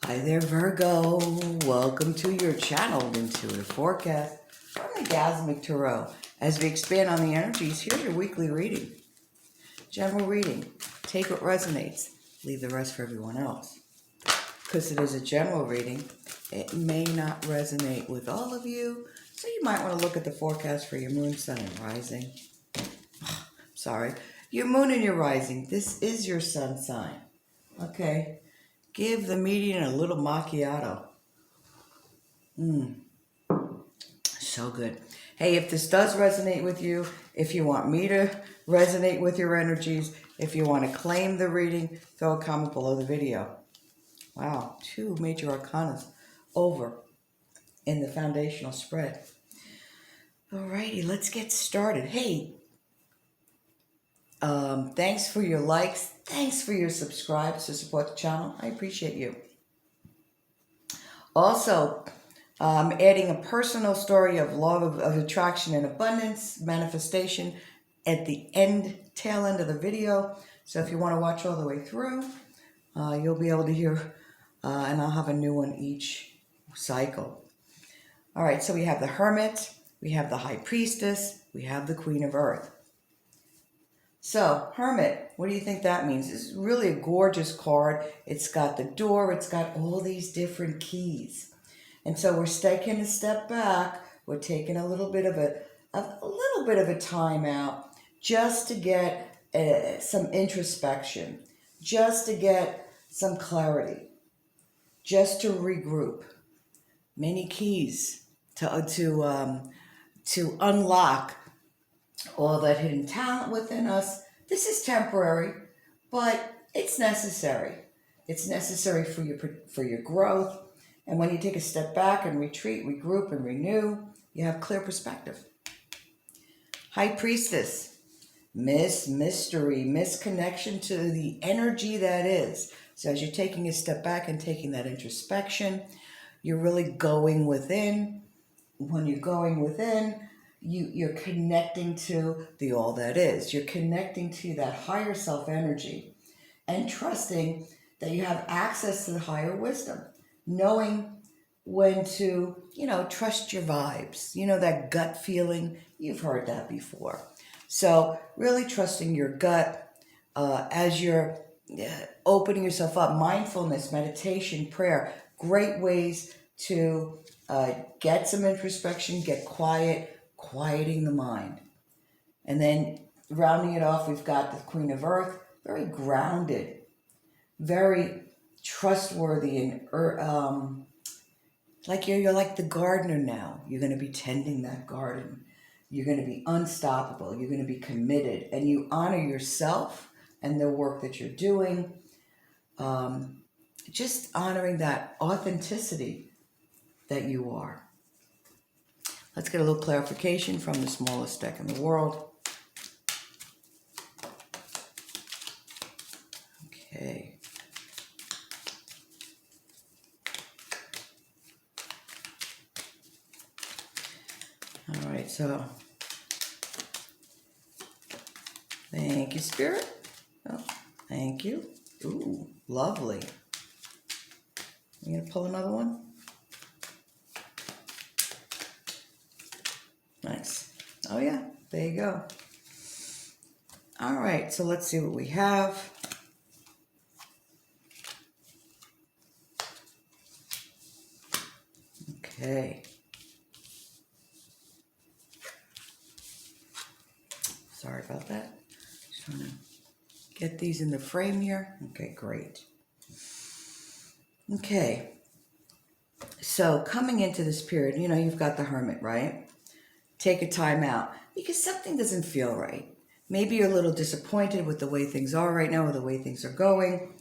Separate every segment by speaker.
Speaker 1: Hi there, Virgo. Welcome to your channeled intuitive forecast from the Gasmic Tarot. As we expand on the energies, here's your weekly reading. General reading. Take what resonates. Leave the rest for everyone else. Because it is a general reading, it may not resonate with all of you, so you might want to look at the forecast for your moon, sun, and rising. Sorry. Your moon and your rising. This is your sun sign. Okay. Give the median a little macchiato. So good. Hey, if this does resonate with you, if you want me to resonate with your energies, if you want to claim the reading, throw a comment below the video. Wow, 2 major arcanas over in the foundational spread. Alrighty, let's get started. Hey, thanks for your likes. Thanks for your subscribes to support the channel. I appreciate you. Also, adding a personal story of law of attraction and abundance, manifestation at the tail end of the video. So if you want to watch all the way through, you'll be able to hear, and I'll have a new one each cycle. All right, so we have the Hermit, we have the High Priestess, we have the Queen of Earth. So, Hermit, what do you think that means? It's really a gorgeous card. It's got the door. It's got all these different keys. And so we're taking a step back. We're taking a little bit of a time out just to get some introspection, just to get some clarity, just to regroup. Many keys to unlock all that hidden talent within us. This is temporary, but it's necessary. It's necessary for your growth. And when you take a step back and retreat, regroup, and renew, you have clear perspective. High Priestess, mystery, connection to the energy that is. So as you're taking a step back and taking that introspection, you're really going within. When you're going within, you're connecting to the all that is. You're connecting to that higher self energy and trusting that you have access to the higher wisdom, knowing when to, trust your vibes, that gut feeling. You've heard that before. So really trusting your gut as you're opening yourself up. Mindfulness, meditation, prayer, great ways to get some introspection, get quiet, quieting the mind. And then rounding it off, we've got the Queen of Earth, very grounded, very trustworthy, and like you're like the gardener now. You're going to be tending that garden. You're going to be unstoppable. You're going to be committed, and you honor yourself and the work that you're doing. Just honoring that authenticity that you are. Let's get a little clarification from the smallest deck in the world. Okay. All right, so thank you, Spirit. Oh, thank you. Ooh, lovely. You gonna pull another one? Nice. Oh yeah, there you go. All right, so let's see what we have. Okay. Sorry about that. Just trying to get these in the frame here. Okay, great. Okay. So coming into this period, you've got the Hermit, right? Take a time out because something doesn't feel right. Maybe you're a little disappointed with the way things are right now or the way things are going.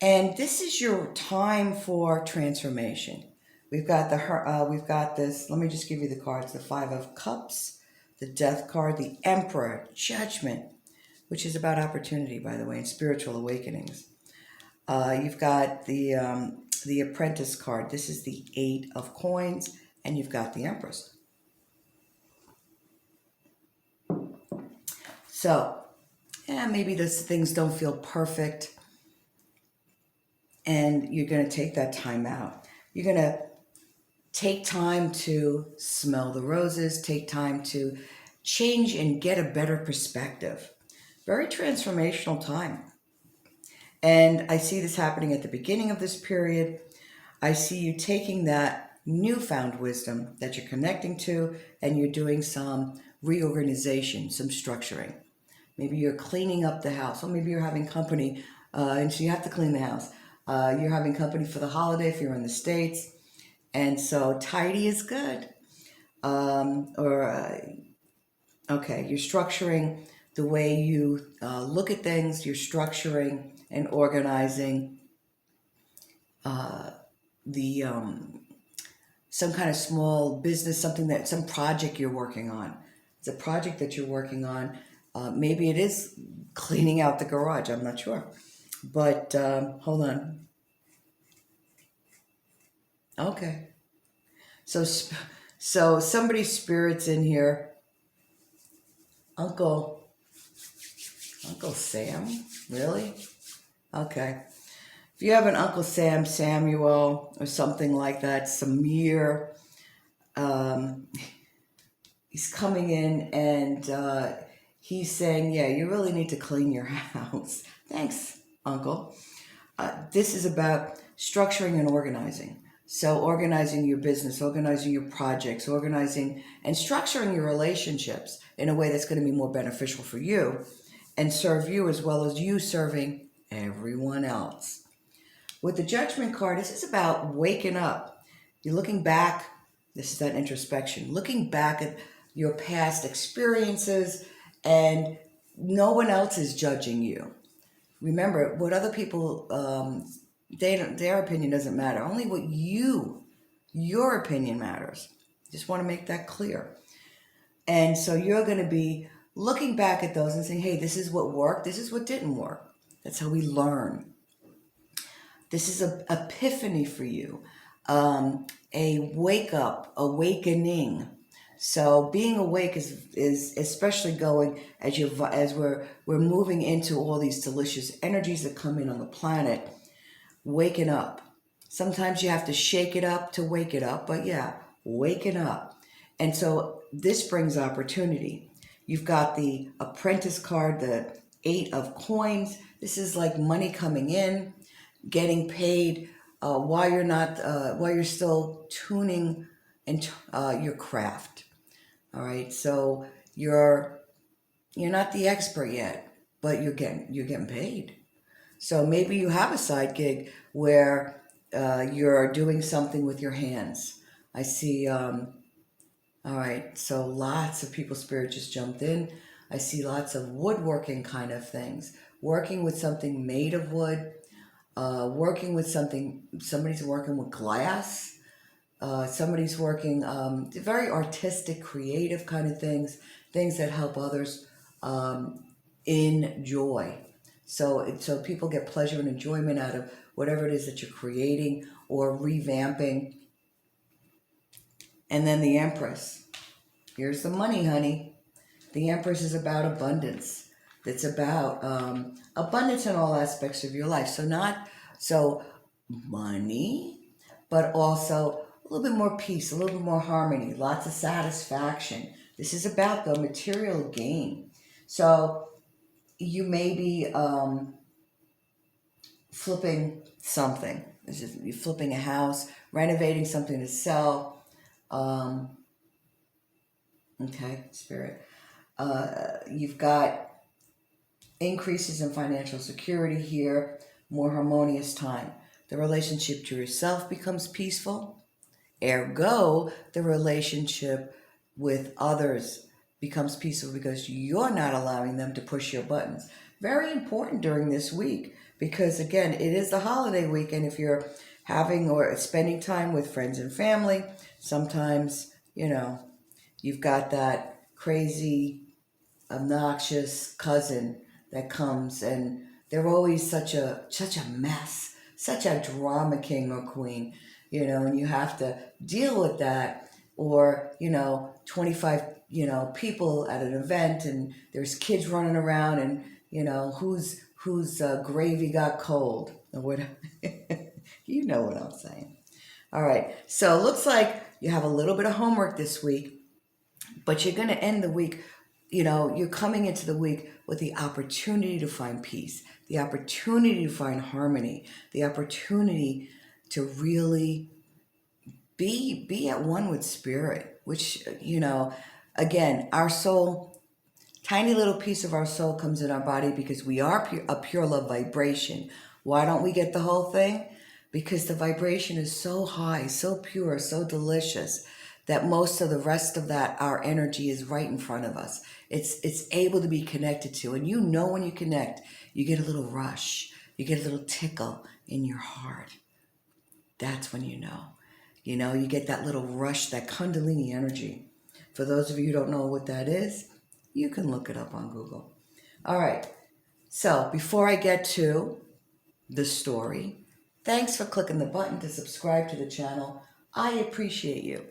Speaker 1: And this is your time for transformation. We've got this, let me just give you the cards, the Five of Cups, the Death card, the Emperor, Judgment, which is about opportunity, by the way, and spiritual awakenings. You've got the Apprentice card. This is the Eight of Coins, and you've got the Empress. So, maybe those things don't feel perfect. And you're going to take that time out. You're going to take time to smell the roses, take time to change and get a better perspective. Very transformational time. And I see this happening at the beginning of this period. I see you taking that newfound wisdom that you're connecting to, and you're doing some reorganization, some structuring. Maybe you're cleaning up the house, or maybe you're having company, and so you have to clean the house. You're having company for the holiday if you're in the States, and so tidy is good. Okay, you're structuring the way you look at things, you're structuring and organizing some kind of small business, some project you're working on. It's a project that you're working on. Maybe it is cleaning out the garage, I'm not sure. But hold on. Okay. So somebody's spirit's in here. Uncle Sam? Really? Okay. If you have an Uncle Sam, Samuel, or something like that, Samir, he's coming in and he's saying, yeah, you really need to clean your house. Thanks, Uncle. This is about structuring and organizing. So organizing your business, organizing your projects, organizing and structuring your relationships in a way that's going to be more beneficial for you and serve you as well as you serving everyone else. With the Judgment card, this is about waking up. You're looking back. This is that introspection. Looking back at your past experiences, and no one else is judging you. Remember, what other people, their opinion doesn't matter. Only what your opinion matters. Just want to make that clear. And so you're going to be looking back at those and saying, hey, this is what worked. This is what didn't work. That's how we learn. This is an epiphany for you, a wake up, awakening. So being awake is especially going as we're moving into all these delicious energies that come in on the planet. Waking up. Sometimes you have to shake it up to wake it up, but yeah, waking up. And so this brings opportunity. You've got the Apprentice card, the 8 of coins. This is like money coming in, getting paid while you're still tuning and your craft. All right, so you're not the expert yet, but you're getting paid. So maybe you have a side gig where you're doing something with your hands. I see. All right, so lots of people spirit just jumped in. I see lots of woodworking kind of things, working with something made of wood. Working with somebody's working with glass, somebody's working very artistic, creative kind of things that help others enjoy. So people get pleasure and enjoyment out of whatever it is that you're creating or revamping. And then the Empress. Here's the money, honey. The Empress is about abundance. It's about abundance in all aspects of your life. So money, but also a little bit more peace, a little bit more harmony, lots of satisfaction. This is about the material gain. So you may be flipping something. You're flipping a house, renovating something to sell. Okay, Spirit. You've got increases in financial security here, more harmonious time. The relationship to yourself becomes peaceful. Ergo, the relationship with others becomes peaceful because you're not allowing them to push your buttons. Very important during this week because, again, it is the holiday week, and if you're having or spending time with friends and family, sometimes, you've got that crazy, obnoxious cousin that comes, and they're always such a mess, such a drama king or queen, and you have to deal with that. Or 25 people at an event, and there's kids running around, and whose gravy got cold. What, you know what I'm saying. All right, so it looks like you have a little bit of homework this week, but you're going to end the week, you're coming into the week with the opportunity to find peace, the opportunity to find harmony, the opportunity to really be at one with spirit, which, again, our soul, tiny little piece of our soul comes in our body because we are a pure love vibration. Why don't we get the whole thing? Because the vibration is so high, so pure, so delicious that most of the rest of that, our energy is right in front of us. It's able to be connected to. And when you connect, you get a little rush. You get a little tickle in your heart. That's when you know. You get that little rush, that Kundalini energy. For those of you who don't know what that is, you can look it up on Google. All right. So before I get to the story, thanks for clicking the button to subscribe to the channel. I appreciate you.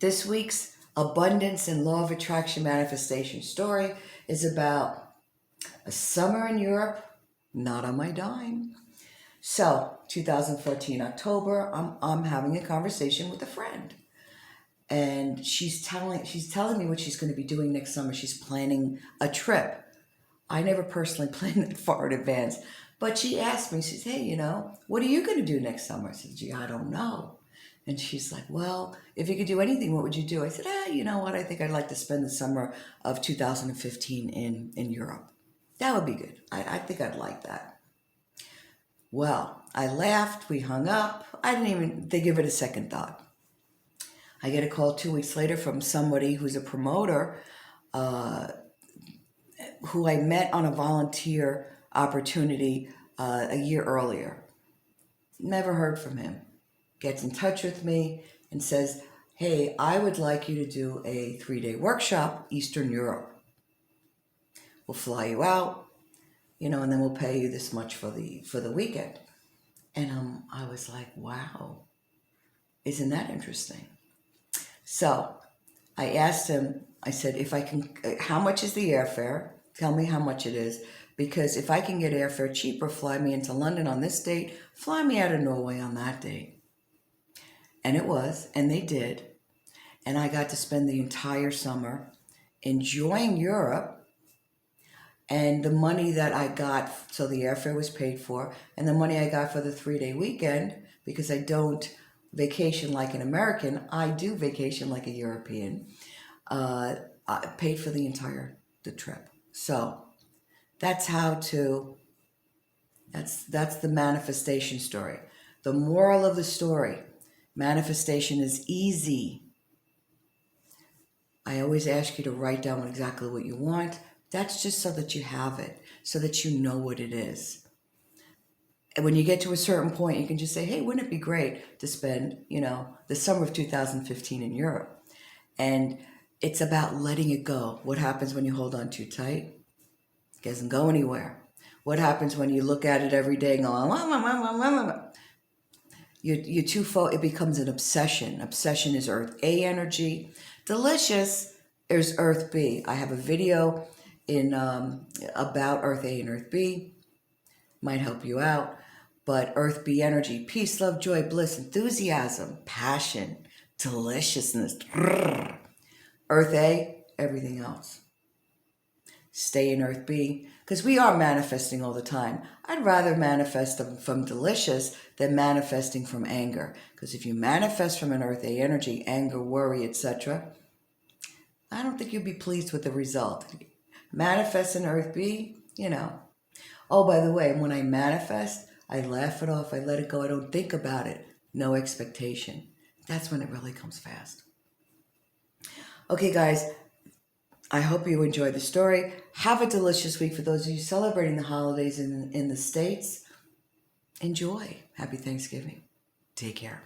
Speaker 1: This week's abundance and law of attraction manifestation story is about a summer in Europe, not on my dime. So, 2014 October, I'm having a conversation with a friend, and she's telling me what she's going to be doing next summer. She's planning a trip. I never personally planned that far in advance, but she asked me. She said, "Hey, what are you going to do next summer?" I said, "Gee, I don't know." And she's like, "Well, if you could do anything, what would you do?" I said, "You know what? I think I'd like to spend the summer of 2015 in Europe. That would be good. I think I'd like that." Well, I laughed, we hung up. I didn't even give it a second thought. I get a call 2 weeks later from somebody who's a promoter who I met on a volunteer opportunity a year earlier. Never heard from him. Gets in touch with me and says, "Hey, I would like you to do a 3-day workshop, Eastern Europe. We'll fly you out, and then we'll pay you this much for the weekend." And I was like, wow, isn't that interesting? So I asked him, I said, if I can, how much is the airfare? Tell me how much it is. Because if I can get airfare cheaper, fly me into London on this date, fly me out of Norway on that date. And it was, and they did. And I got to spend the entire summer enjoying Europe. And the money that I got, so the airfare was paid for, and the money I got for the 3-day weekend, because I don't vacation like an American, I do vacation like a European, I paid for the trip. So that's that's the manifestation story. The moral of the story, manifestation is easy. I always ask you to write down exactly what you want. That's just so that you have it, so that you know what it is. And when you get to a certain point, you can just say, "Hey, wouldn't it be great to spend, the summer of 2015 in Europe?" And it's about letting it go. What happens when you hold on too tight? It doesn't go anywhere. What happens when you look at it every day and go, you're too it becomes an obsession. Obsession is Earth A energy. Delicious is Earth B. I have a video about Earth A and Earth B. Might help you out. But Earth B energy, peace, love, joy, bliss, enthusiasm, passion, deliciousness. Earth A, everything else. Stay in Earth B, because we are manifesting all the time. I'd rather manifest from delicious than manifesting from anger. Because if you manifest from an Earth A energy, anger, worry, etc., I don't think you'd be pleased with the result. Manifest in Earth B, Oh, by the way, when I manifest, I laugh it off. I let it go. I don't think about it. No expectation. That's when it really comes fast. Okay, guys, I hope you enjoyed the story. Have a delicious week. For those of you celebrating the holidays in the States, enjoy. Happy Thanksgiving. Take care.